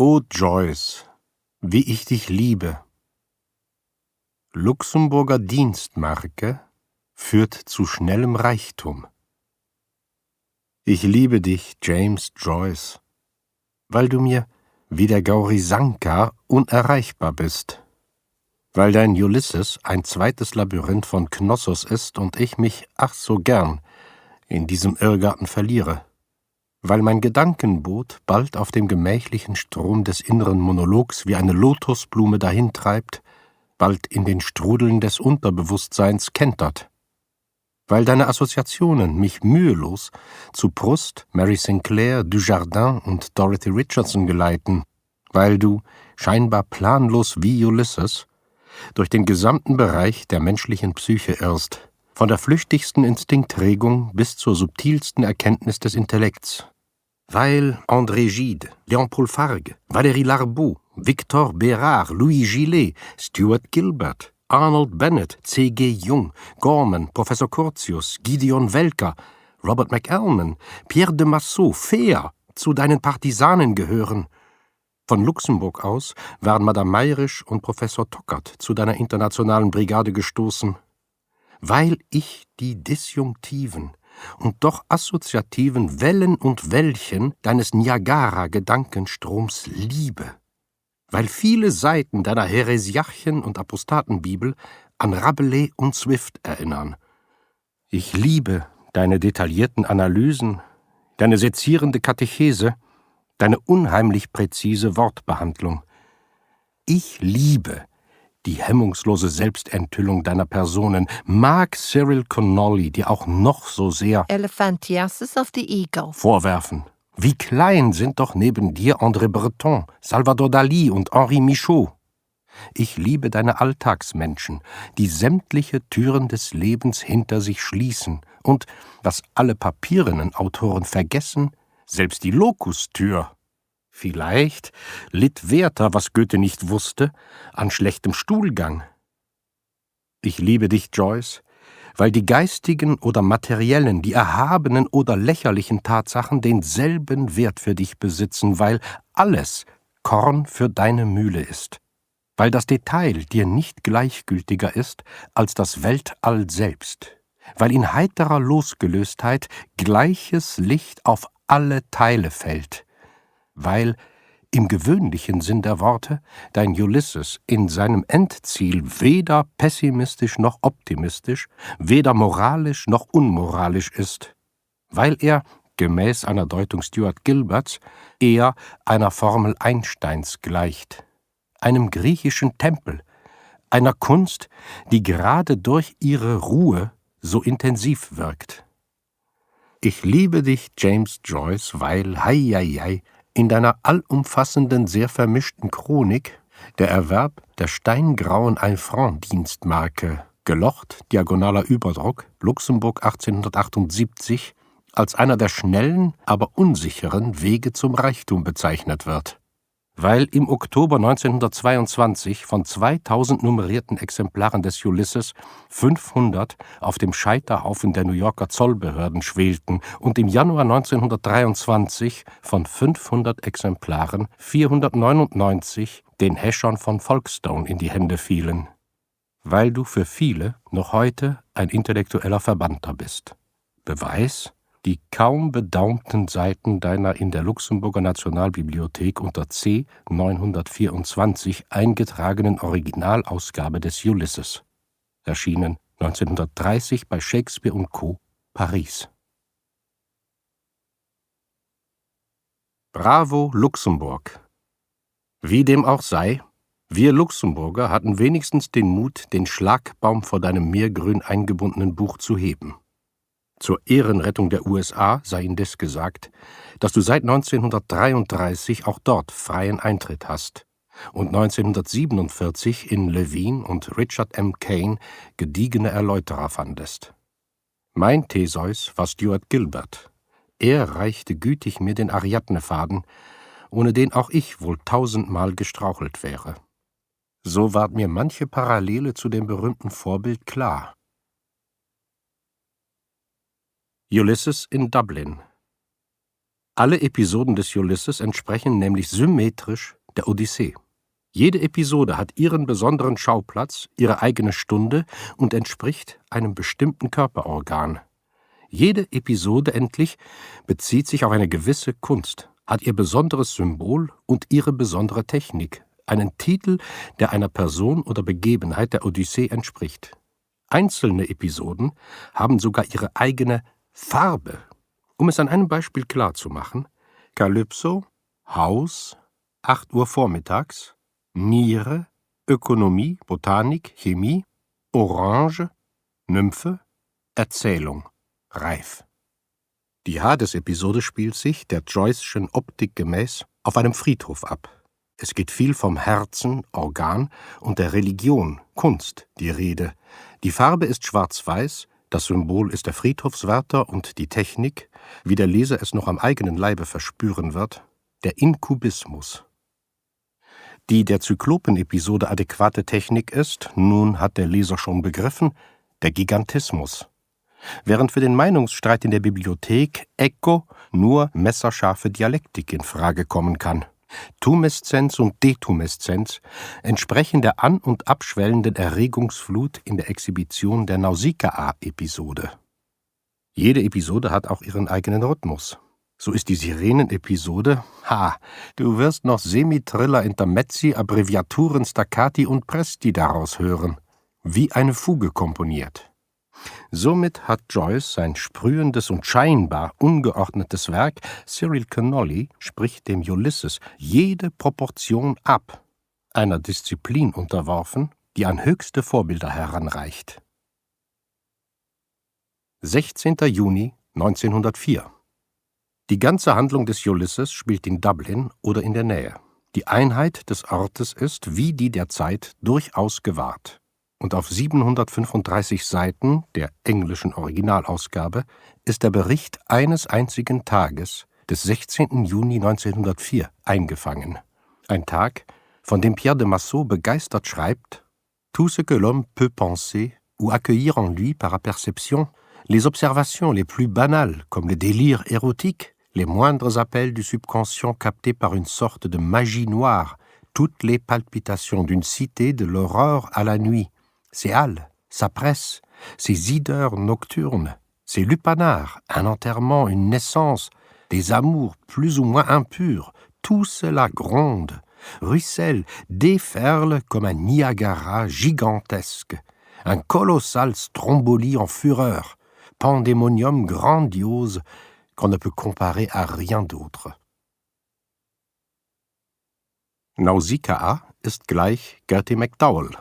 O Joyce, wie ich dich liebe. Luxemburger Dienstmarke führt zu schnellem Reichtum. Ich liebe dich, James Joyce, weil du mir wie der Gaurisankar unerreichbar bist, weil dein Ulysses ein zweites Labyrinth von Knossos ist und ich mich ach so gern in diesem Irrgarten verliere, weil mein Gedankenboot bald auf dem gemächlichen Strom des inneren Monologs wie eine Lotusblume dahintreibt, bald in den Strudeln des Unterbewusstseins kentert, weil deine Assoziationen mich mühelos zu Proust, Mary Sinclair, Dujardin und Dorothy Richardson geleiten, weil du, scheinbar planlos wie Ulysses, durch den gesamten Bereich der menschlichen Psyche irrst, von der flüchtigsten Instinktregung bis zur subtilsten Erkenntnis des Intellekts, weil André Gide, Léon-Paul Fargue, Valérie Larbaud, Victor Bérard, Louis Gillet, Stuart Gilbert, Arnold Bennett, C.G. Jung, Gorman, Professor Curtius, Gideon Welker, Robert McElman, Pierre de Massot, Fehr zu deinen Partisanen gehören. Von Luxemburg aus waren Madame Mayrisch und Professor Tockert zu deiner internationalen Brigade gestoßen, weil ich die disjunktiven und doch assoziativen Wellen und Wellchen deines Niagara-Gedankenstroms liebe, weil viele Seiten deiner Heresiarchen- und Apostatenbibel an Rabelais und Swift erinnern. Ich liebe deine detaillierten Analysen, deine sezierende Katechese, deine unheimlich präzise Wortbehandlung. Ich liebe die hemmungslose Selbstenthüllung deiner Personen, mag Cyril Connolly dir auch noch so sehr Elephantiasis of the Ego vorwerfen. Wie klein sind doch neben dir André Breton, Salvador Dalí und Henri Michaud. Ich liebe deine Alltagsmenschen, die sämtliche Türen des Lebens hinter sich schließen und, was alle Papierenautoren vergessen, selbst die Locustür. Vielleicht litt Werther, was Goethe nicht wusste, an schlechtem Stuhlgang. Ich liebe dich, Joyce, weil die geistigen oder materiellen, die erhabenen oder lächerlichen Tatsachen denselben Wert für dich besitzen, weil alles Korn für deine Mühle ist, weil das Detail dir nicht gleichgültiger ist als das Weltall selbst, weil in heiterer Losgelöstheit gleiches Licht auf alle Teile fällt, weil im gewöhnlichen Sinn der Worte dein Ulysses in seinem Endziel weder pessimistisch noch optimistisch, weder moralisch noch unmoralisch ist, weil er, gemäß einer Deutung Stuart Gilberts, eher einer Formel Einsteins gleicht, einem griechischen Tempel, einer Kunst, die gerade durch ihre Ruhe so intensiv wirkt. Ich liebe dich, James Joyce, weil, hei, in deiner allumfassenden, sehr vermischten Chronik der Erwerb der steingrauen Ein-Franc-Dienstmarke, gelocht, diagonaler Überdruck, Luxemburg 1878, als einer der schnellen, aber unsicheren Wege zum Reichtum bezeichnet wird. Weil im Oktober 1922 von 2000 nummerierten Exemplaren des Ulysses 500 auf dem Scheiterhaufen der New Yorker Zollbehörden schwelten und im Januar 1923 von 500 Exemplaren 499 den Häschern von Folkestone in die Hände fielen. Weil du für viele noch heute ein intellektueller Verbannter bist. Beweis: die kaum bedaumten Seiten deiner in der Luxemburger Nationalbibliothek unter C 924 eingetragenen Originalausgabe des Ulysses, erschienen 1930 bei Shakespeare & Co., Paris. Bravo, Luxemburg! Wie dem auch sei, wir Luxemburger hatten wenigstens den Mut, den Schlagbaum vor deinem meergrün eingebundenen Buch zu heben. Zur Ehrenrettung der USA sei indes gesagt, dass du seit 1933 auch dort freien Eintritt hast und 1947 in Levine und Richard M. Kane gediegene Erläuterer fandest. Mein Theseus war Stuart Gilbert. Er reichte gütig mir den Ariadnefaden, ohne den auch ich wohl 1000-mal gestrauchelt wäre. So ward mir manche Parallele zu dem berühmten Vorbild klar. Ulysses in Dublin. Alle Episoden des Ulysses entsprechen nämlich symmetrisch der Odyssee. Jede Episode hat ihren besonderen Schauplatz, ihre eigene Stunde und entspricht einem bestimmten Körperorgan. Jede Episode endlich bezieht sich auf eine gewisse Kunst, hat ihr besonderes Symbol und ihre besondere Technik, einen Titel, der einer Person oder Begebenheit der Odyssee entspricht. Einzelne Episoden haben sogar ihre eigene Farbe. Um es an einem Beispiel klarzumachen: Kalypso, Haus, 8 Uhr vormittags, Niere, Ökonomie, Botanik, Chemie, Orange, Nymphe, Erzählung, Reif. Die Hades-Episode spielt sich, der Joyce'schen Optik gemäß, auf einem Friedhof ab. Es geht viel vom Herzen, Organ, und der Religion, Kunst, die Rede. Die Farbe ist schwarz-weiß, das Symbol ist der Friedhofswärter und die Technik, wie der Leser es noch am eigenen Leibe verspüren wird, der Inkubismus. Die der Zyklopen-Episode adäquate Technik ist, nun hat der Leser schon begriffen, der Gigantismus. Während für den Meinungsstreit in der Bibliothek Echo nur messerscharfe Dialektik in Frage kommen kann. Tumeszenz und Detumeszenz entsprechen der an- und abschwellenden Erregungsflut in der Exhibition der Nausicaa-Episode. Jede Episode hat auch ihren eigenen Rhythmus. So ist die Sirenen-Episode, du wirst noch Semitriller, Intermezzi, Abbreviaturen, Staccati und Presti daraus hören, wie eine Fuge komponiert. Somit hat Joyce sein sprühendes und scheinbar ungeordnetes Werk Cyril Connolly, sprich dem Ulysses, jede Proportion ab, einer Disziplin unterworfen, die an höchste Vorbilder heranreicht. 16. Juni 1904. Die ganze Handlung des Ulysses spielt in Dublin oder in der Nähe. Die Einheit des Ortes ist, wie die der Zeit, durchaus gewahrt. Und auf 735 Seiten der englischen Originalausgabe ist der Bericht eines einzigen Tages, des 16. Juni 1904, eingefangen. Ein Tag, von dem Pierre de Massot begeistert schreibt: Tout ce que l'homme peut penser ou accueillir en lui par aperception, les observations les plus banales comme le délire érotique, les moindres appels du subconscient captés par une sorte de magie noire, toutes les palpitations d'une cité de l'aurore à la nuit, ses halles, sa presse, ses hideurs nocturnes, ses lupanards, un enterrement, une naissance, des amours plus ou moins impurs, tout cela gronde, ruisselle, déferle comme un Niagara gigantesque, un colossal Stromboli en fureur, pandémonium grandiose qu'on ne peut comparer à rien d'autre. Nausicaa ist gleich Gertie McDowell.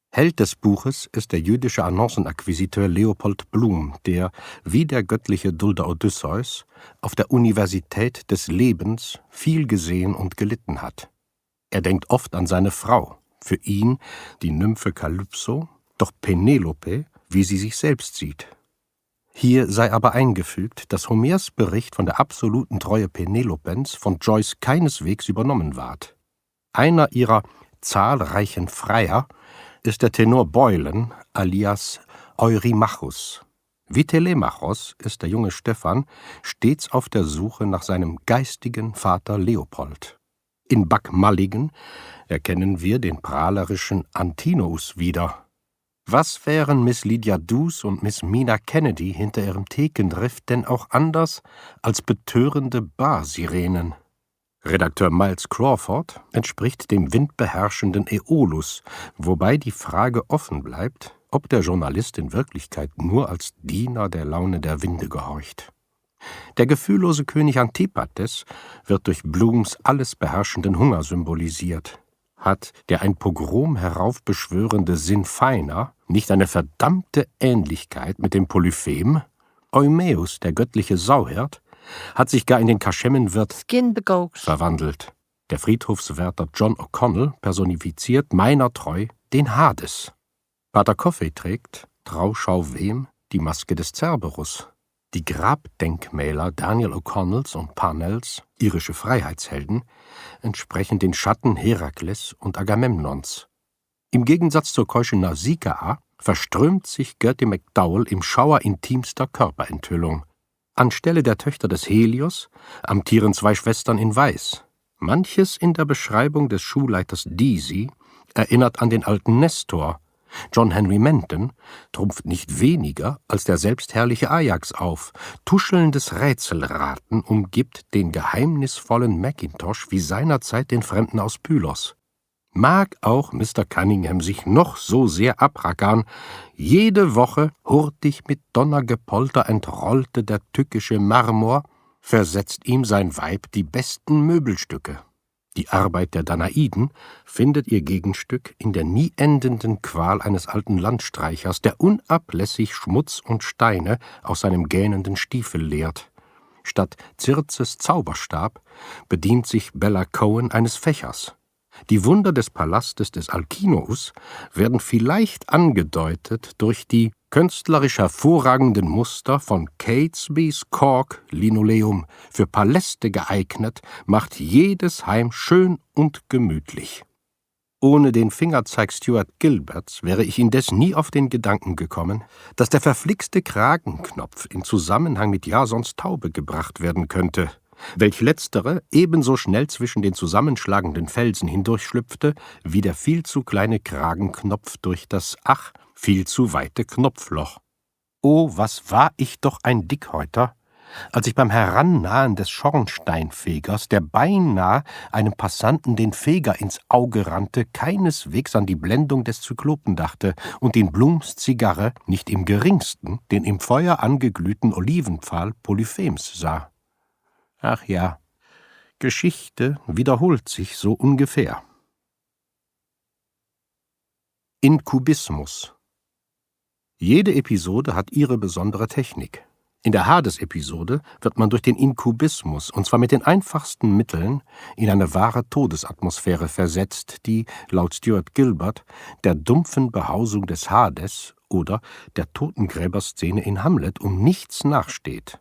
Held des Buches ist der jüdische Annoncenakquisiteur Leopold Bloom, der, wie der göttliche Dulder Odysseus, auf der Universität des Lebens viel gesehen und gelitten hat. Er denkt oft an seine Frau, für ihn die Nymphe Kalypso, doch Penelope, wie sie sich selbst sieht. Hier sei aber eingefügt, dass Homers Bericht von der absoluten Treue Penelopens von Joyce keineswegs übernommen ward. Einer ihrer zahlreichen Freier ist der Tenor Boylan alias Eurymachus. Wie Telemachos ist der junge Stephan stets auf der Suche nach seinem geistigen Vater Leopold. In Buck Mulligan erkennen wir den prahlerischen Antinous wieder. Was wären Miss Lydia Douce und Miss Mina Kennedy hinter ihrem Thekendrift denn auch anders als betörende Bar-Sirenen? Redakteur Miles Crawford entspricht dem windbeherrschenden Äolus, wobei die Frage offen bleibt, ob der Journalist in Wirklichkeit nur als Diener der Laune der Winde gehorcht. Der gefühllose König Antipathes wird durch Blooms alles beherrschenden Hunger symbolisiert. Hat der ein Pogrom heraufbeschwörende Sinfeiner nicht eine verdammte Ähnlichkeit mit dem Polyphem? Eumäus, der göttliche Sauhirt, hat sich gar in den Kaschemmenwirt Skinbegogs verwandelt. Der Friedhofswärter John O'Connell personifiziert meiner treu den Hades. Pater Coffey trägt, Trauschau wem, die Maske des Cerberus. Die Grabdenkmäler Daniel O'Connells und Parnells, irische Freiheitshelden, entsprechen den Schatten Herakles und Agamemnons. Im Gegensatz zur keuschen Nausicaa verströmt sich Gertie McDowell im Schauer intimster Körperenthüllung. Anstelle der Töchter des Helios amtieren 2 Schwestern in Weiß. Manches in der Beschreibung des Schulleiters Deasy erinnert an den alten Nestor. John Henry Menton trumpft nicht weniger als der selbstherrliche Ajax auf. Tuschelndes Rätselraten umgibt den geheimnisvollen Mackintosh wie seinerzeit den Fremden aus Pylos. Mag auch Mr. Cunningham sich noch so sehr abrackern, jede Woche, hurtig mit Donnergepolter entrollte der tückische Marmor, versetzt ihm sein Weib die besten Möbelstücke. Die Arbeit der Danaiden findet ihr Gegenstück in der nie endenden Qual eines alten Landstreichers, der unablässig Schmutz und Steine aus seinem gähnenden Stiefel leert. Statt Zirzes Zauberstab bedient sich Bella Cohen eines Fächers. Die Wunder des Palastes des Alkinoos werden vielleicht angedeutet durch die künstlerisch hervorragenden Muster von Catesbys Cork-Linoleum. Für Paläste geeignet, macht jedes Heim schön und gemütlich. Ohne den Fingerzeig Stuart Gilberts wäre ich indes nie auf den Gedanken gekommen, dass der verflixte Kragenknopf in Zusammenhang mit Jasons Taube gebracht werden könnte, welch letztere ebenso schnell zwischen den zusammenschlagenden Felsen hindurchschlüpfte, wie der viel zu kleine Kragenknopf durch das viel zu weite Knopfloch. Oh, was war ich doch ein Dickhäuter, als ich beim Herannahen des Schornsteinfegers, der beinahe einem Passanten den Feger ins Auge rannte, keineswegs an die Blendung des Zyklopen dachte und in Blums Zigarre nicht im geringsten den im Feuer angeglühten Olivenpfahl Polyphems sah. Ach ja, Geschichte wiederholt sich so ungefähr. Inkubismus. Jede Episode hat ihre besondere Technik. In der Hades-Episode wird man durch den Inkubismus, und zwar mit den einfachsten Mitteln, in eine wahre Todesatmosphäre versetzt, die, laut Stuart Gilbert, der dumpfen Behausung des Hades oder der Totengräberszene in Hamlet um nichts nachsteht.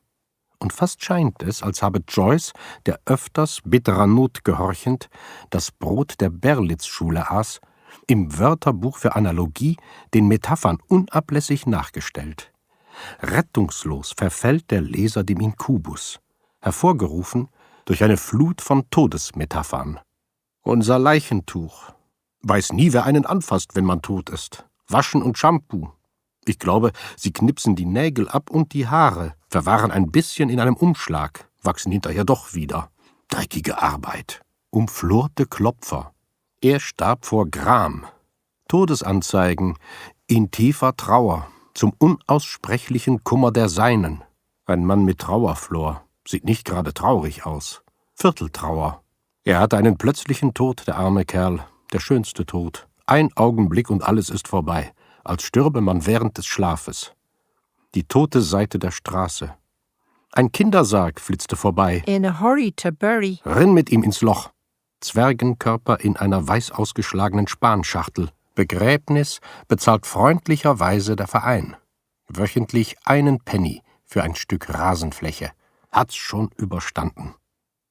Und fast scheint es, als habe Joyce, der öfters bitterer Not gehorchend, das Brot der Berlitz-Schule aß, im Wörterbuch für Analogie den Metaphern unablässig nachgestellt. Rettungslos verfällt der Leser dem Inkubus, hervorgerufen durch eine Flut von Todesmetaphern. Unser Leichentuch. Weiß nie, wer einen anfasst, wenn man tot ist. Waschen und Shampoo. Ich glaube, sie knipsen die Nägel ab und die Haare, verwahren ein bisschen in einem Umschlag, wachsen hinterher doch wieder. Dreckige Arbeit. Umflorte Klopfer. Er starb vor Gram. Todesanzeigen in tiefer Trauer, zum unaussprechlichen Kummer der Seinen. Ein Mann mit Trauerflor, sieht nicht gerade traurig aus. Vierteltrauer. Er hatte einen plötzlichen Tod, der arme Kerl, der schönste Tod. Ein Augenblick und alles ist vorbei, als stürbe man während des Schlafes. Die tote Seite der Straße. Ein Kindersarg flitzte vorbei. In a hurry to bury. Rinn mit ihm ins Loch. Zwergenkörper in einer weiß ausgeschlagenen Spanschachtel. Begräbnis bezahlt freundlicherweise der Verein. Wöchentlich 1 Penny für ein Stück Rasenfläche. Hat's schon überstanden.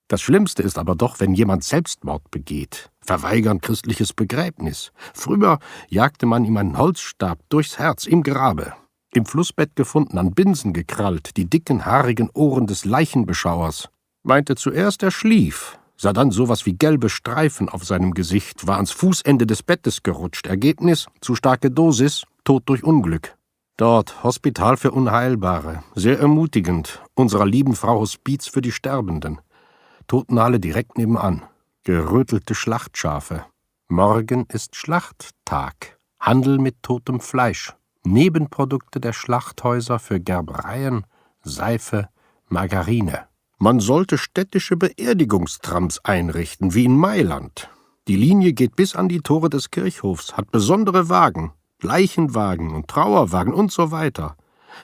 Das Schlimmste ist aber doch, wenn jemand Selbstmord begeht. Verweigern christliches Begräbnis. Früher jagte man ihm einen Holzstab durchs Herz im Grabe. Im Flussbett gefunden, an Binsen gekrallt, die dicken, haarigen Ohren des Leichenbeschauers. Meinte zuerst, er schlief, sah dann sowas wie gelbe Streifen auf seinem Gesicht, war ans Fußende des Bettes gerutscht. Ergebnis, zu starke Dosis, Tod durch Unglück. Dort, Hospital für Unheilbare, sehr ermutigend, unserer lieben Frau Hospiz für die Sterbenden. Totenhalle direkt nebenan, gerötelte Schlachtschafe. Morgen ist Schlachttag, Handel mit totem Fleisch, Nebenprodukte der Schlachthäuser für Gerbereien, Seife, Margarine. Man sollte städtische Beerdigungstrams einrichten, wie in Mailand. Die Linie geht bis an die Tore des Kirchhofs, hat besondere Wagen, Leichenwagen und Trauerwagen und so weiter.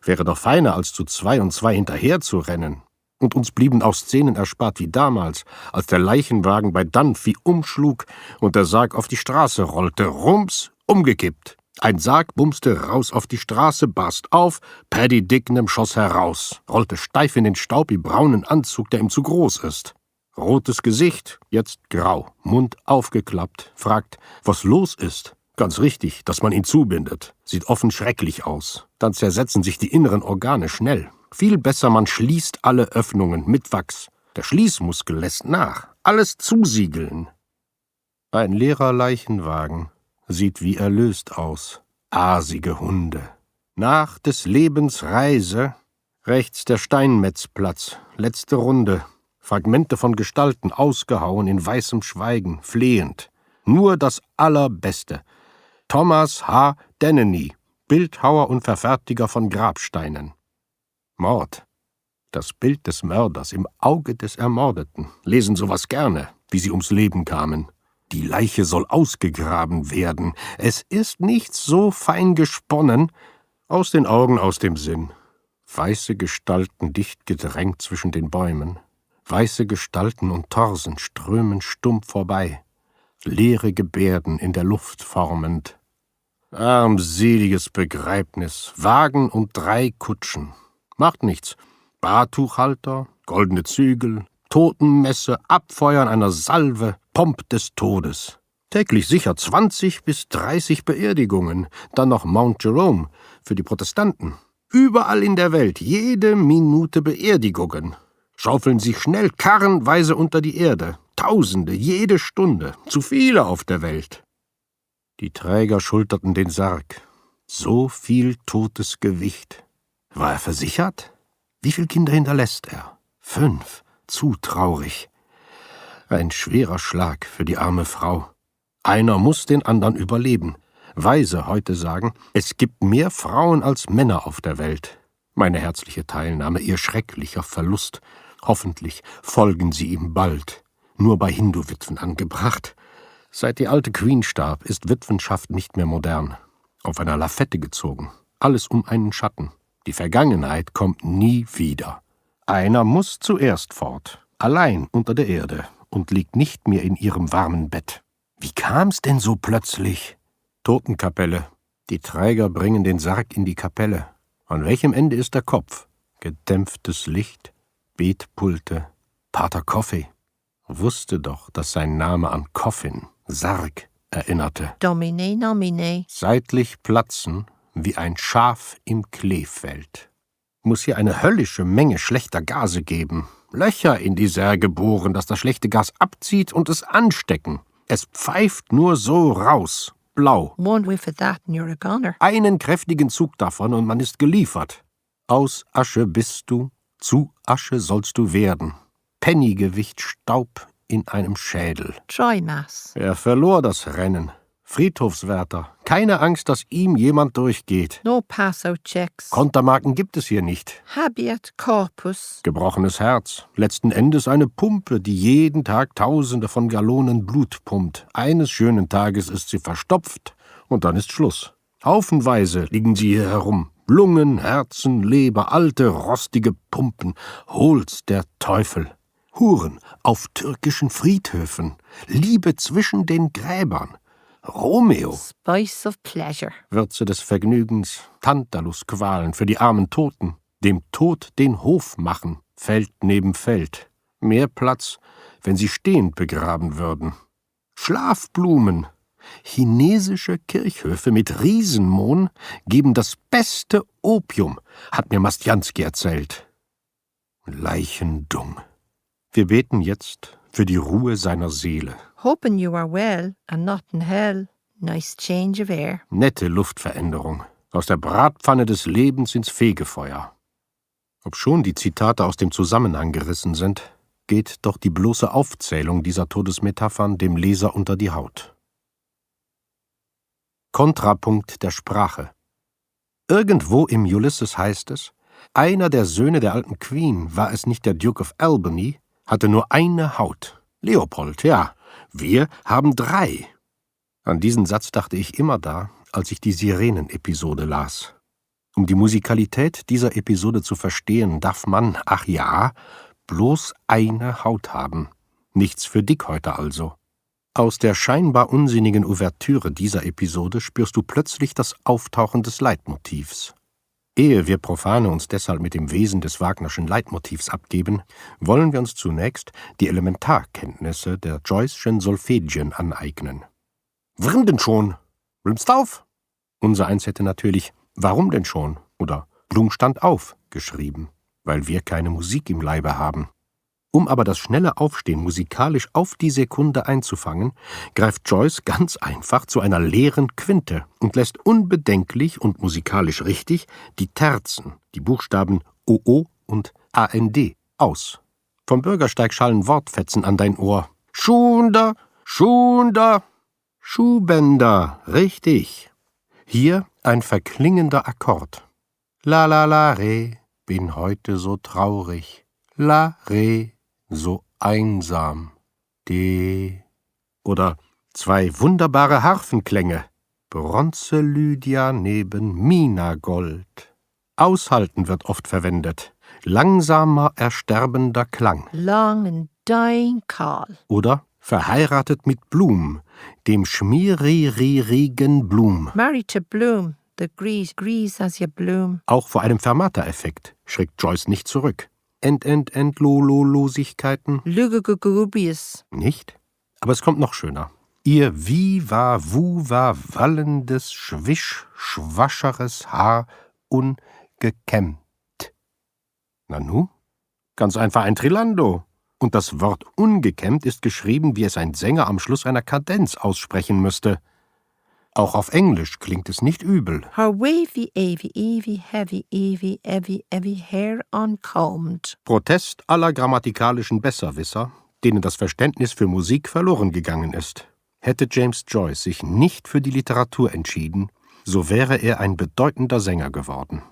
Wäre doch feiner, als zu 2 und 2 hinterher zu rennen. Und uns blieben auch Szenen erspart wie damals, als der Leichenwagen bei Dunphy umschlug und der Sarg auf die Straße rollte, rums, umgekippt. Ein Sarg bumste raus auf die Straße, barst auf, Paddy Dignam schoss heraus, rollte steif in den staubi-braunen Anzug, der ihm zu groß ist. Rotes Gesicht, jetzt grau, Mund aufgeklappt, fragt, was los ist. Ganz richtig, dass man ihn zubindet. Sieht offen schrecklich aus. Dann zersetzen sich die inneren Organe schnell. Viel besser, man schließt alle Öffnungen mit Wachs. Der Schließmuskel lässt nach. Alles zusiegeln. Ein leerer Leichenwagen sieht wie erlöst aus. Aasige Hunde. Nach des Lebens Reise, rechts der Steinmetzplatz, letzte Runde. Fragmente von Gestalten ausgehauen in weißem Schweigen, flehend. Nur das Allerbeste. Thomas H. Denneny, Bildhauer und Verfertiger von Grabsteinen. Mord. Das Bild des Mörders im Auge des Ermordeten. Lesen sowas gerne, wie sie ums Leben kamen. Die Leiche soll ausgegraben werden. Es ist nichts so fein gesponnen. Aus den Augen, aus dem Sinn. Weiße Gestalten dicht gedrängt zwischen den Bäumen. Weiße Gestalten und Torsen strömen stumm vorbei. Leere Gebärden in der Luft formend. Armseliges Begräbnis. Wagen und 3 Kutschen. Macht nichts. Bartuchhalter, goldene Zügel, Totenmesse, Abfeuern einer Salve, Pomp des Todes. Täglich sicher 20 bis 30 Beerdigungen. Dann noch Mount Jerome für die Protestanten. Überall in der Welt, jede Minute Beerdigungen. Schaufeln sich schnell karrenweise unter die Erde. Tausende, jede Stunde. Zu viele auf der Welt. Die Träger schulterten den Sarg. So viel totes Gewicht. War er versichert? Wie viele Kinder hinterlässt er? 5. Zu traurig. Ein schwerer Schlag für die arme Frau. Einer muss den anderen überleben. Weise heute sagen, es gibt mehr Frauen als Männer auf der Welt. Meine herzliche Teilnahme, ihr schrecklicher Verlust. Hoffentlich folgen sie ihm bald. Nur bei Hindu-Witwen angebracht. Seit die alte Queen starb, ist Witwenschaft nicht mehr modern. Auf einer Lafette gezogen. Alles um einen Schatten. Die Vergangenheit kommt nie wieder. Einer muss zuerst fort, allein unter der Erde, und liegt nicht mehr in ihrem warmen Bett. Wie kam's denn so plötzlich? Totenkapelle. Die Träger bringen den Sarg in die Kapelle. An welchem Ende ist der Kopf? Gedämpftes Licht, Betpulte, Pater Coffey. Wusste doch, dass sein Name an Coffin, Sarg, erinnerte. Domine, nomine. Seitlich platzen wie ein Schaf im Kleefeld. Muss hier eine höllische Menge schlechter Gase geben. Löcher in die Särge bohren, dass das schlechte Gas abzieht und es anstecken. Es pfeift nur so raus, blau. One whiff of that and you're a goner. Einen kräftigen Zug davon und man ist geliefert. Aus Asche bist du, zu Asche sollst du werden. Pennygewicht Staub in einem Schädel. Try mass. Er verlor das Rennen. Friedhofswärter. Keine Angst, dass ihm jemand durchgeht. No pass-out-checks. Kontermarken gibt es hier nicht. Habeat corpus. Gebrochenes Herz. Letzten Endes eine Pumpe, die jeden Tag Tausende von Gallonen Blut pumpt. Eines schönen Tages ist sie verstopft und dann ist Schluss. Haufenweise liegen sie hier herum. Lungen, Herzen, Leber, alte, rostige Pumpen. Hol's der Teufel. Huren auf türkischen Friedhöfen. Liebe zwischen den Gräbern. Romeo. Spice of pleasure. Würze des Vergnügens, Tantalusqualen für die armen Toten, dem Tod den Hof machen, Feld neben Feld. Mehr Platz, wenn sie stehend begraben würden. Schlafblumen. Chinesische Kirchhöfe mit Riesenmohn geben das beste Opium, hat mir Mastjanski erzählt. Leichendung. Wir beten jetzt für die Ruhe seiner Seele. Hoping you are well and not in hell. Nice change of air. Nette Luftveränderung. Aus der Bratpfanne des Lebens ins Fegefeuer. Obschon die Zitate aus dem Zusammenhang gerissen sind, geht doch die bloße Aufzählung dieser Todesmetaphern dem Leser unter die Haut. Kontrapunkt der Sprache. Irgendwo im Ulysses heißt es, einer der Söhne der alten Queen, war es nicht der Duke of Albany, hatte nur eine Haut. Leopold, ja. Wir haben 3. An diesen Satz dachte ich immer da, als ich die Sirenen-Episode las. Um die Musikalität dieser Episode zu verstehen, darf man, ach ja, bloß eine Haut haben. Nichts für Dickhäuter also. Aus der scheinbar unsinnigen Ouvertüre dieser Episode spürst du plötzlich das Auftauchen des Leitmotivs. Ehe wir Profane uns deshalb mit dem Wesen des Wagnerschen Leitmotivs abgeben, wollen wir uns zunächst die Elementarkenntnisse der Joyce'schen Solfegien aneignen. Warum denn schon? Blumst auf? Unser Eins hätte natürlich »Warum denn schon?« oder »Blum stand auf« geschrieben. weil wir keine Musik im Leibe haben. Um aber das schnelle Aufstehen musikalisch auf die Sekunde einzufangen, greift Joyce ganz einfach zu einer leeren Quinte und lässt unbedenklich und musikalisch richtig die Terzen, die Buchstaben OO und AND, aus. Vom Bürgersteig schallen Wortfetzen an dein Ohr. Schunder, Schunder, Schuhbänder, richtig. Hier ein verklingender Akkord. La la la re, bin heute so traurig. La re, so einsam. De. Oder zwei wunderbare Harfenklänge. Bronze-Lydia neben Mina-Gold. Aushalten wird oft verwendet. Langsamer ersterbender Klang. Long and dying call. Oder verheiratet mit Blum, dem schmieririgen Blum. Married to bloom, the grease as you bloom. Auch vor einem Fermata-Effekt schreckt Joyce nicht zurück. Endloslosigkeiten? Lugugugubius. Nicht? Aber es kommt noch schöner. Ihr Viva Vuva wallendes, schwascheres Haar ungekämmt. Nanu? Ganz einfach ein Trilando. Und das Wort ungekämmt ist geschrieben, wie es ein Sänger am Schluss einer Kadenz aussprechen müsste. Auch auf Englisch klingt es nicht übel. Her wavy, avy, heavy hair uncombed. Protest aller grammatikalischen Besserwisser, denen das Verständnis für Musik verloren gegangen ist. Hätte James Joyce sich nicht für die Literatur entschieden, so wäre er ein bedeutender Sänger geworden.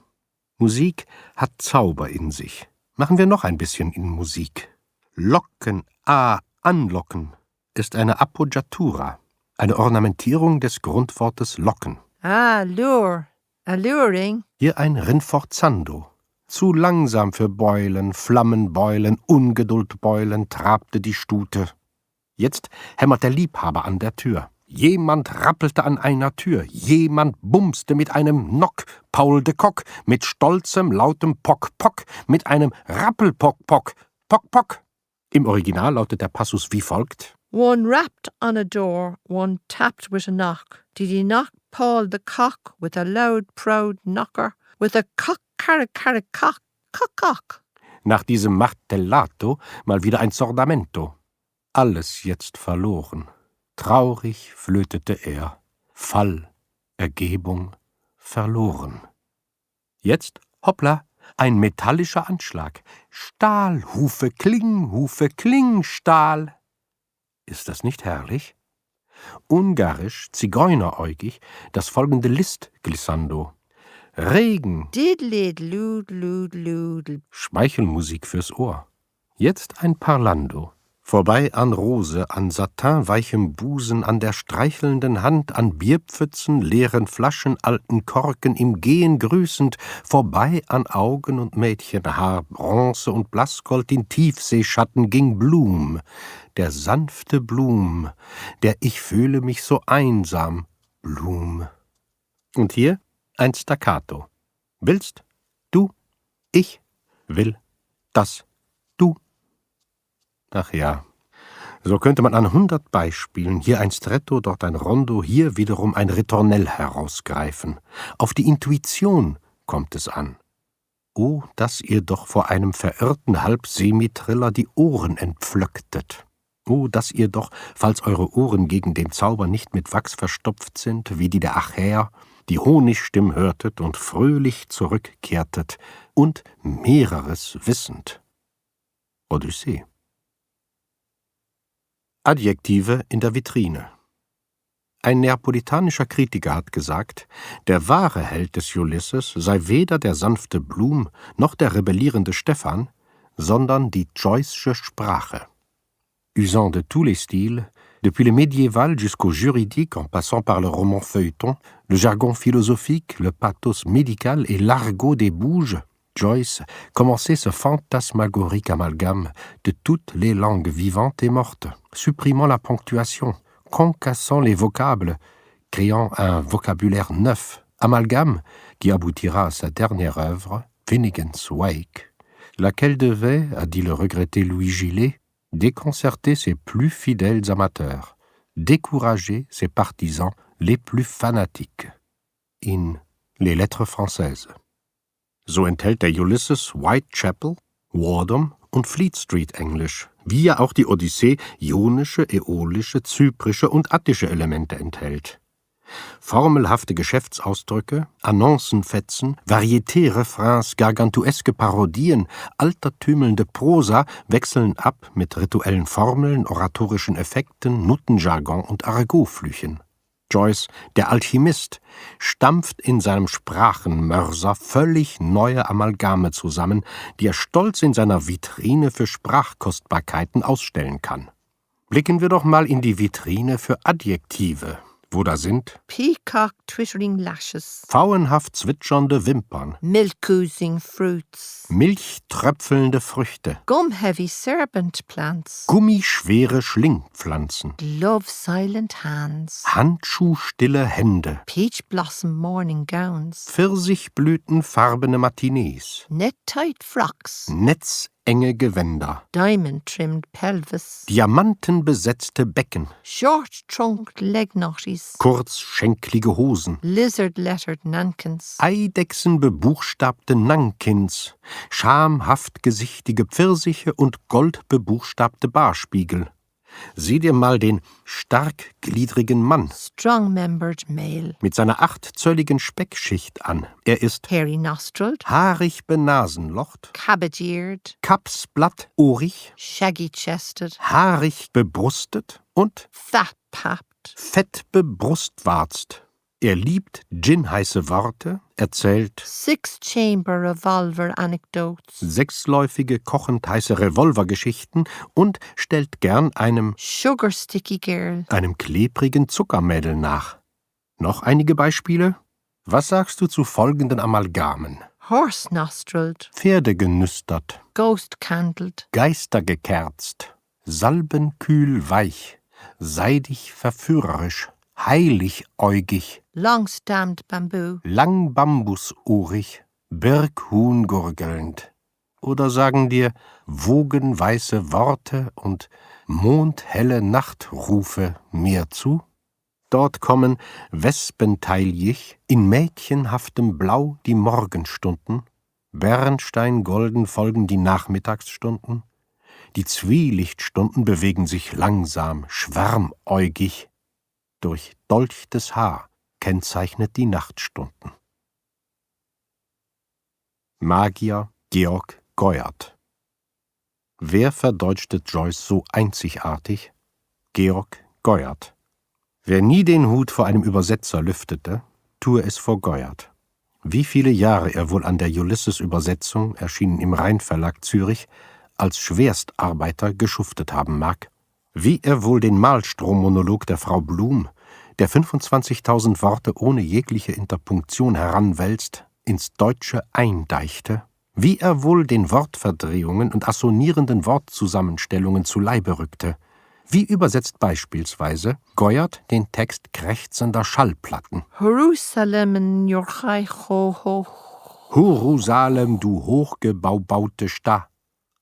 Musik hat Zauber in sich. Machen wir noch ein bisschen in Musik. Locken, anlocken, ist eine Appoggiatura, eine Ornamentierung des Grundwortes locken. Lure, alluring. Hier ein Rinforzando. Zu langsam für Beulen, Flammenbeulen, Ungeduldbeulen trabte die Stute. Jetzt hämmert der Liebhaber an der Tür. Jemand rappelte an einer Tür, jemand bumste mit einem Nock, Paul de Kock, mit stolzem, lautem Pock, Pock, mit einem Rappelpock, Pock, Pock, Pock. Im Original lautet der Passus wie folgt. One rapped on a door, one tapped with a knock. Did he knock Paul the Cock with a loud, proud knocker? With a cock, cock, cock, cock. Nach diesem Martellato mal wieder ein Sordamento. Alles jetzt verloren. Traurig flötete er. Fall, Ergebung, verloren. Jetzt, hoppla, ein metallischer Anschlag. Stahl, Hufe, Kling, Stahl. Ist das nicht herrlich? Ungarisch, zigeuneräugig, das folgende List-Glissando. Regen. Diddlid, lud. Schmeichelmusik fürs Ohr. Jetzt ein Parlando. Vorbei an Rose, an satinweichem Busen, an der streichelnden Hand, an Bierpfützen, leeren Flaschen, alten Korken, im Gehen grüßend, vorbei an Augen und Mädchenhaar, Bronze und Blassgold, in Tiefseeschatten ging Blum, der sanfte Blum, der ich fühle mich so einsam, Blum. Und hier ein Staccato. Willst? Du? Ich will das. Du? Ach ja, so könnte man an 100 Beispielen, hier ein Stretto, dort ein Rondo, hier wiederum ein Ritornell herausgreifen. Auf die Intuition kommt es an. Oh, dass ihr doch vor einem verirrten Halbsemitriller die Ohren entpflöcktet. Oh, dass ihr doch, falls eure Ohren gegen den Zauber nicht mit Wachs verstopft sind, wie die der Achäer, die Honigstimmen hörtet und fröhlich zurückkehrtet und mehreres wissend. Odyssee. Adjektive in der Vitrine. Ein neapolitanischer Kritiker hat gesagt, der wahre Held des Ulysses sei weder der sanfte Blum noch der rebellierende Stephan, sondern die Joyce'sche Sprache. Usant de tous les styles, depuis le médiéval jusqu'au juridique en passant par le roman feuilleton, le jargon philosophique, le pathos médical et l'argot des bouges, Joyce commençait ce fantasmagorique amalgame de toutes les langues vivantes et mortes, supprimant la ponctuation, concassant les vocables, créant un vocabulaire neuf, amalgame qui aboutira à sa dernière œuvre, Finnegans Wake, laquelle devait, a dit le regretté Louis Gillet, déconcerter ses plus fidèles amateurs, décourager ses partisans les plus fanatiques. In Les Lettres françaises. So enthält der Ulysses Whitechapel, Wardham und Fleet Street Englisch, wie ja auch die Odyssee ionische, äolische, zyprische und attische Elemente enthält. Formelhafte Geschäftsausdrücke, Annoncenfetzen, Varieté-Refrains, gargantueske Parodien, altertümelnde Prosa wechseln ab mit rituellen Formeln, oratorischen Effekten, Nuttenjargon und Argotflüchen. Joyce, der Alchemist, stampft in seinem Sprachenmörser völlig neue Amalgame zusammen, die er stolz in seiner Vitrine für Sprachkostbarkeiten ausstellen kann. Blicken wir doch mal in die Vitrine für Adjektive, wo da sind Peacock twittering lashes, pfauenhaft zwitschernde Wimpern, milk-oozing fruits, milchtröpfelnde Früchte, gum-heavy serpent plants, gummischwere Schlingpflanzen, glove-silent hands, handschuhstille Hände, peach-blossom morning gowns, pfirsichblütenfarbene Matinees, net-tight frocks, netzenge Gewänder, diamond-trimmed pelvis, diamantenbesetzte Becken, short-trunked leg-knotties, kurzschenklige Hosen, lizard-lettered nankins, eidechsenbebuchstabte Nankins, schamhaft gesichtige Pfirsiche und goldbebuchstabte Barspiegel. Sieh dir mal den starkgliedrigen Mann strong-membered male, mit seiner 8-zölligen Speckschicht an. Er ist hairy-nostrilled, haarig benasenlocht, cabbage-eared, kapsblattohrig, shaggy-chested, haarig bebrustet und fat-papped, fett bebrustwarzt. Er liebt ginheiße Worte, erzählt six-chamber revolver anecdotes, 6läufige kochend heiße Revolvergeschichten und stellt gern einem sugar-sticky girl, klebrigen Zuckermädel nach. Noch einige Beispiele? Was sagst du zu folgenden Amalgamen? horse-nostrilled, Pferdegenüstert, ghost-candled, geistergekerzt, salbenkühl weich, seidig verführerisch, heiligäugig, long-stemmed bamboo, langbambusohrig, Birkhuhn gurgelnd. Oder sagen dir wogenweiße Worte und mondhelle Nachtrufe mehr zu? Dort kommen wespenteilig in mädchenhaftem Blau die Morgenstunden, bernsteingolden folgen die Nachmittagsstunden, die Zwielichtstunden bewegen sich langsam, schwärmäugig, durchdolchtes Haar kennzeichnet die Nachtstunden. Magier Georg Goyard. Wer verdeutschte Joyce so einzigartig? Georg Goyard. Wer nie den Hut vor einem Übersetzer lüftete, tue es vor Goyard. Wie viele Jahre er wohl an der Ulysses-Übersetzung, erschienen im Rhein-Verlag Zürich, als Schwerstarbeiter geschuftet haben mag. Wie er wohl den Malstrom-Monolog der Frau Blum, der 25.000 Worte ohne jegliche Interpunktion heranwälzt, ins Deutsche eindeichte, wie er wohl den Wortverdrehungen und assonierenden Wortzusammenstellungen zu Leibe rückte, wie übersetzt beispielsweise Goyard den Text krächzender Schallplatten. Jerusalem Jorchai ho. Jerusalem, du hochgebaubaute Sta.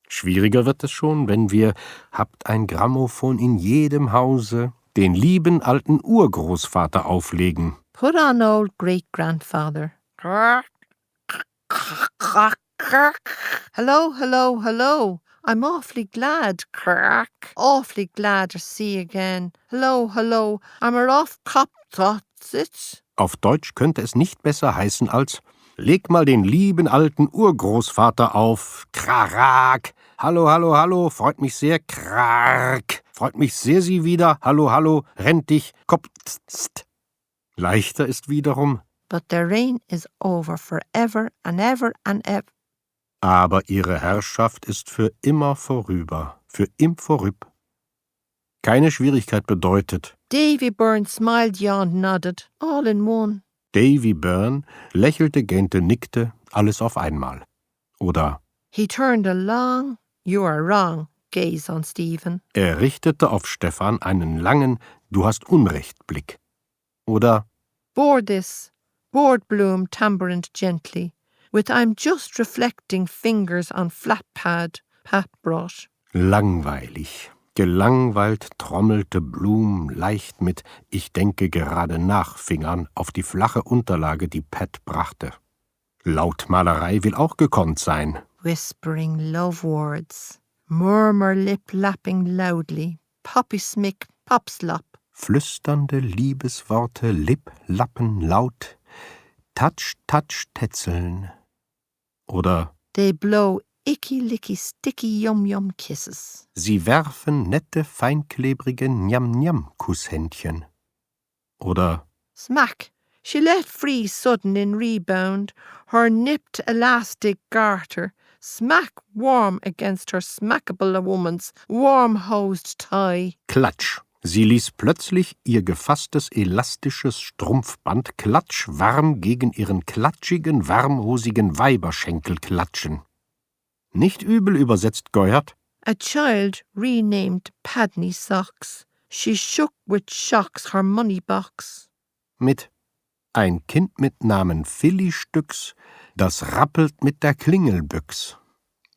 Schwieriger wird es schon, wenn wir, habt ein Grammophon in jedem Hause, den lieben alten Urgroßvater auflegen. Put on old great-grandfather. Hello, hello, hello. I'm awfully glad, awfully glad to see you again. Hello, hello, I'm a rough cop, that's it. Auf Deutsch könnte es nicht besser heißen als leg mal den lieben alten Urgroßvater auf. Krarak. Hallo, hallo, hallo. Freut mich sehr. Krark. Freut mich sehr, Sie wieder. Hallo, hallo. Rennt dich. Kopf. Leichter ist wiederum. But their reign is over forever and ever and ever. Aber ihre Herrschaft ist für immer vorüber. Für im Vorüb. Keine Schwierigkeit bedeutet. Davy Byrne smiled, yawned, nodded. All in one. Davy Byrne lächelte, gähnte, nickte, alles auf einmal. Oder He turned a long, you are wrong, gaze on Stephen. er richtete auf Stefan einen langen Du hast Unrecht Blick. Oder Board Bloom tambourine gently, with I'm just reflecting fingers on flat pat brush. langweilig. Gelangweilt trommelte Blum leicht mit Ich denke gerade nach Fingern auf die flache Unterlage, die Pat brachte. Lautmalerei will auch gekonnt sein. Whispering love words. Murmur lip-lapping loudly. Poppy smick, popslop. Flüsternde Liebesworte, Lip-Lappen laut. Touch, touch, tetzeln. Oder They blow icky-licky sticky yum-yum kisses. sie werfen nette, feinklebrige Njam-Njam-Kusshändchen. Oder Smack. She let free sudden in rebound, her nipped elastic garter, smack warm against her smackable a woman's warm-hosed thigh. Klatsch. Sie ließ plötzlich ihr gefasstes, elastisches Strumpfband klatschwarm gegen ihren klatschigen, warmhosigen Weiberschenkel klatschen. Nicht übel übersetzt Goyard. A child renamed Padney Socks. She shook with shocks her money box. Mit ein Kind mit Namen Philly-Stücks, das rappelt mit der Klingelbüchs.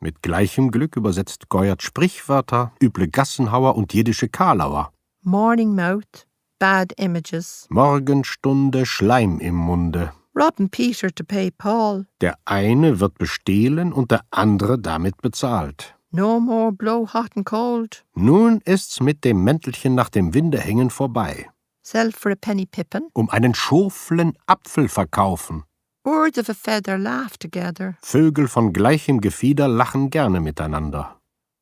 Mit gleichem Glück übersetzt Goyard Sprichwörter, üble Gassenhauer und jiddische Karlauer. Morning mouth, bad images. Morgenstunde, Schleim im Munde. Robbing Peter to pay Paul. Der eine wird bestehlen und der andere damit bezahlt. No more blow hot and cold. Nun ist's mit dem Mäntelchen nach dem Winde hängen vorbei. Sell for a penny pippin. Einen schoflen Apfel verkaufen. Birds of a feather laugh together. Vögel von gleichem Gefieder lachen gerne miteinander.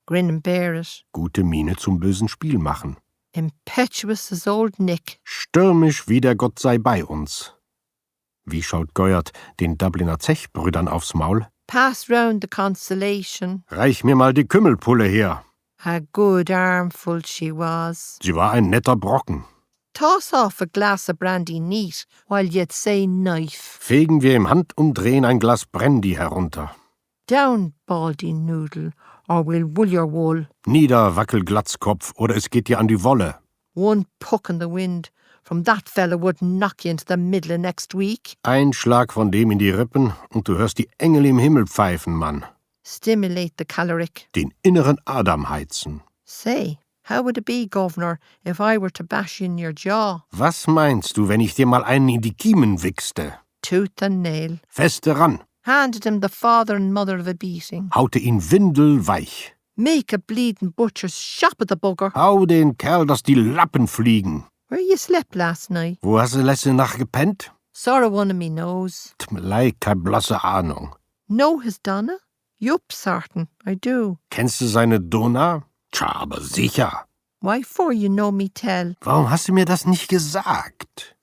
Grin and bear it. Gute Miene zum bösen Spiel machen. Impetuous as old Nick. Stürmisch wie der Gott sei bei uns. Wie schaut Goyard den Dubliner Zechbrüdern aufs Maul? Pass round the consolation. Reich mir mal die Kümmelpulle her. A good armful she was. Sie war ein netter Brocken. Toss off a glass of brandy neat, while yet say knife. Fegen wir im Handumdrehen ein Glas Brandy herunter. Down, baldy noodle, or we'll wool your wool. Nieder, Wackelglatzkopf, oder es geht dir an die Wolle. One puck in the wind from that fella would knock you into the middle of next week. Ein Schlag von dem in die Rippen und du hörst die Engel im Himmel pfeifen, Mann. Stimulate the caloric. Den inneren Adam heizen. Say, how would it be, Governor, if I were to bash you in your jaw? Was meinst du, wenn ich dir mal einen in die Kiemen wichste? Tooth and nail. Feste ran. Handed him the father and mother of a beating. Haute ihn windelweich. Make a bleeding butcher's shop of the bugger. Hau den Kerl, dass die Lappen fliegen. Where you slept last night? Wo hast du letzte Nacht gepennt? Sorrow one of me knows. Tut mir leid, keine blasse Ahnung. Know his Donna? Yup, sartin, I do. Kennst du seine Donna? Tja, aber sicher. Why for you know me tell? Warum hast du mir das nicht gesagt?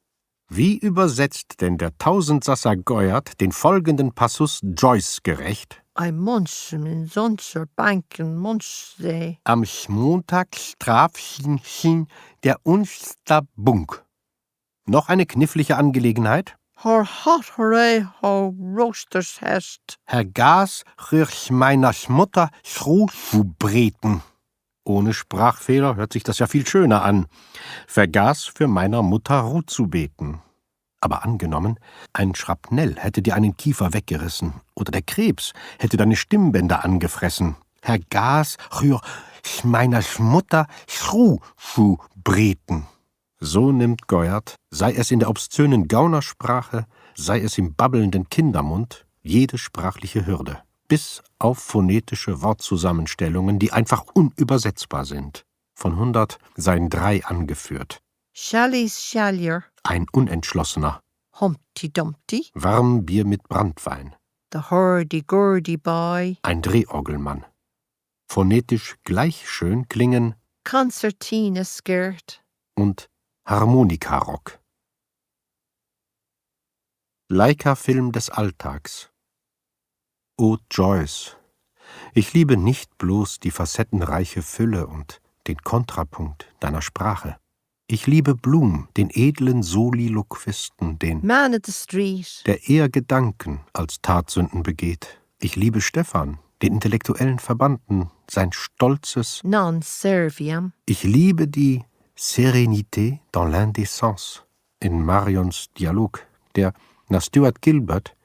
Wie übersetzt denn der Tausendsasser Goyard den folgenden Passus Joyce gerecht? I munch him in sonser bank and munch they. Am Montag traf hin der Unstabunk. Noch eine knifflige Angelegenheit? Her hot hooray, her roasters hest. Herr Gas rührch meiner Mutter Schru zu breten. Ohne Sprachfehler hört sich das ja viel schöner an. Vergaß für meiner Mutter Ruh zu beten. Aber angenommen, ein Schrapnell hätte dir einen Kiefer weggerissen oder der Krebs hätte deine Stimmbänder angefressen. Herr Gas rühr meiner Mutter Schru zu breten. So nimmt Goyard, sei es in der obszönen Gaunersprache, sei es im babbelnden Kindermund, jede sprachliche Hürde. Bis auf phonetische Wortzusammenstellungen, die einfach unübersetzbar sind. Von 100 seien 3 angeführt. Shallys Shallier. Ein Unentschlossener. Humpty Dumpty. Warmbier mit Branntwein. The hurdy-gurdy boy. Ein Drehorgelmann. Phonetisch gleich schön klingen Concertina skirt. und Harmonikarock. Leica-Film des Alltags. O Joyce, ich liebe nicht bloß die facettenreiche Fülle und den Kontrapunkt deiner Sprache. Ich liebe Blum, den edlen Soliloquisten, den Man at the street. der eher Gedanken als Tatsünden begeht. Ich liebe Stephan, den intellektuellen Verbannten, sein stolzes Non-serviam. Ich liebe die Sérénité dans l'indécence in Marions Dialog, der nach Stuart Gilbert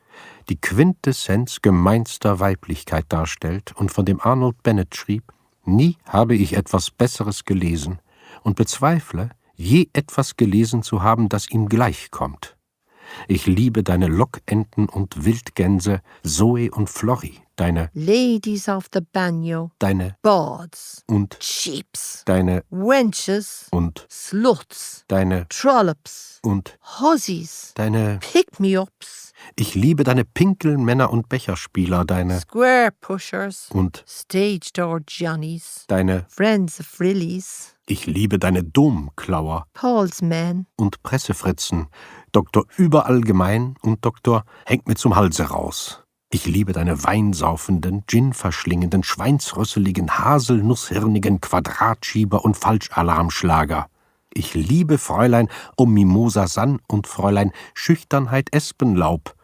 die Quintessenz gemeinster Weiblichkeit darstellt und von dem Arnold Bennett schrieb: Nie habe ich etwas Besseres gelesen und bezweifle, je etwas gelesen zu haben, das ihm gleichkommt. Ich liebe deine Lockenten und Wildgänse, Zoe und Florrie, deine Ladies of the Banyo, deine Bawds, und Sheeps, deine Wenches, und Sluts, deine Trollops, und Hussies, deine. Pick-me-ups, Ich liebe deine Pinkelmänner und Becherspieler, deine Square Pushers, und Stage Door Johnnies, deine. Friends of Frillies, Ich liebe deine Domklauer Paul's Men, und Pressefritzen, Doktor Überallgemein und Doktor Hängt mir zum Halse raus. Ich liebe deine weinsaufenden, ginverschlingenden, schweinsrösseligen, haselnusshirnigen Quadratschieber und Falschalarmschlager. Ich liebe Fräulein um Mimosa San und Fräulein Schüchternheit Espenlaub.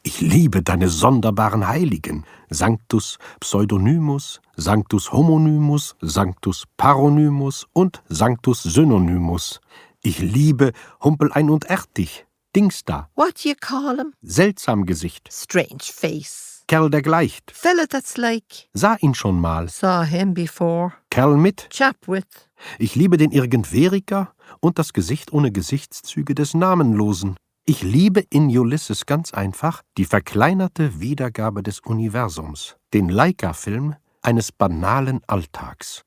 Ich liebe deine sonderbaren Heiligen, Sanctus Pseudonymus, Sanctus Homonymus, Sanctus Paronymus und Sanctus Synonymus. Ich liebe Humpelein und Ertig, Dings da, what you call 'em? Seltsamgesicht, Strange face. Kerl der gleicht, Fella that's like, sah ihn schon mal, saw him before, Kerl mit. chap with, Ich liebe den Irgendweriker und das Gesicht ohne Gesichtszüge des Namenlosen. Ich liebe in Ulysses ganz einfach die verkleinerte Wiedergabe des Universums, den Leica-Film eines banalen Alltags.